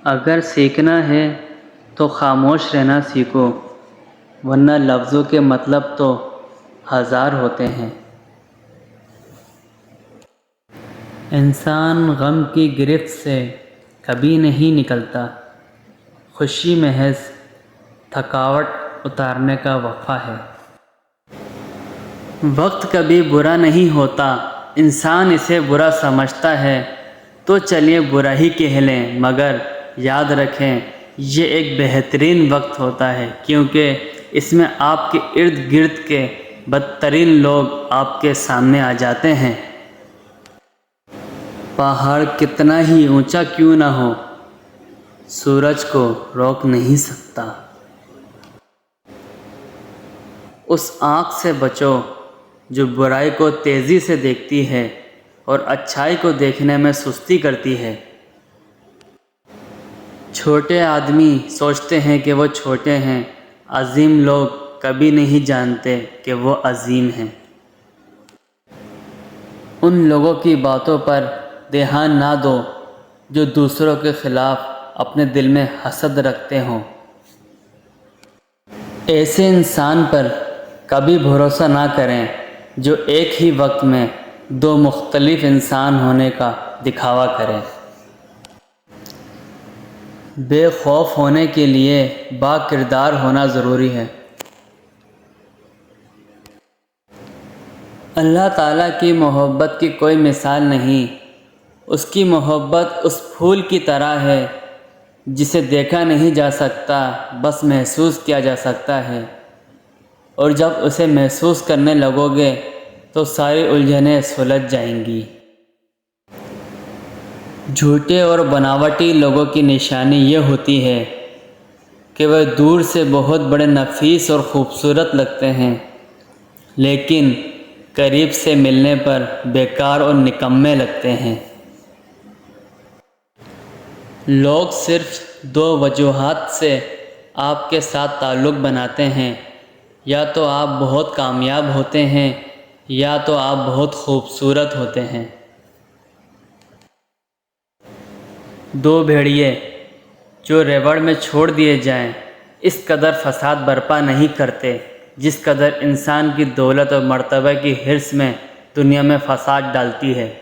اگر سیکھنا ہے تو خاموش رہنا سیکھو، ورنہ لفظوں کے مطلب تو ہزار ہوتے ہیں۔ انسان غم کی گرفت سے کبھی نہیں نکلتا، خوشی محض تھکاوٹ اتارنے کا وقفہ ہے۔ وقت کبھی برا نہیں ہوتا، انسان اسے برا سمجھتا ہے، تو چلیے برا ہی کہہ لیں، مگر یاد رکھیں یہ ایک بہترین وقت ہوتا ہے، کیونکہ اس میں آپ کے ارد گرد کے بدترین لوگ آپ کے سامنے آ جاتے ہیں۔ پہاڑ کتنا ہی اونچا کیوں نہ ہو، سورج کو روک نہیں سکتا۔ اس آنکھ سے بچو جو برائی کو تیزی سے دیکھتی ہے اور اچھائی کو دیکھنے میں سستی کرتی ہے۔ چھوٹے آدمی سوچتے ہیں کہ وہ چھوٹے ہیں، عظیم لوگ کبھی نہیں جانتے کہ وہ عظیم ہیں۔ ان لوگوں کی باتوں پر دھیان نہ دو جو دوسروں کے خلاف اپنے دل میں حسد رکھتے ہوں۔ ایسے انسان پر کبھی بھروسہ نہ کریں جو ایک ہی وقت میں دو مختلف انسان ہونے کا دکھاوا کرے۔ بے خوف ہونے کے لیے با کردار ہونا ضروری ہے۔ اللہ تعالیٰ کی محبت کی کوئی مثال نہیں، اس کی محبت اس پھول کی طرح ہے جسے دیکھا نہیں جا سکتا، بس محسوس کیا جا سکتا ہے، اور جب اسے محسوس کرنے لگو گے تو ساری الجھنیں سلجھ جائیں گی۔ جھوٹے اور بناوٹی لوگوں کی نشانی یہ ہوتی ہے کہ وہ دور سے بہت بڑے نفیس اور خوبصورت لگتے ہیں، لیکن قریب سے ملنے پر بیکار اور نکمّے لگتے ہیں۔ لوگ صرف دو وجوہات سے آپ کے ساتھ تعلق بناتے ہیں، یا تو آپ بہت کامیاب ہوتے ہیں یا تو آپ بہت خوبصورت ہوتے ہیں۔ دو بھیڑیے جو ریوڑ میں چھوڑ دیے جائیں اس قدر فساد برپا نہیں کرتے جس قدر انسان کی دولت اور مرتبہ کی حرص میں دنیا میں فساد ڈالتی ہے۔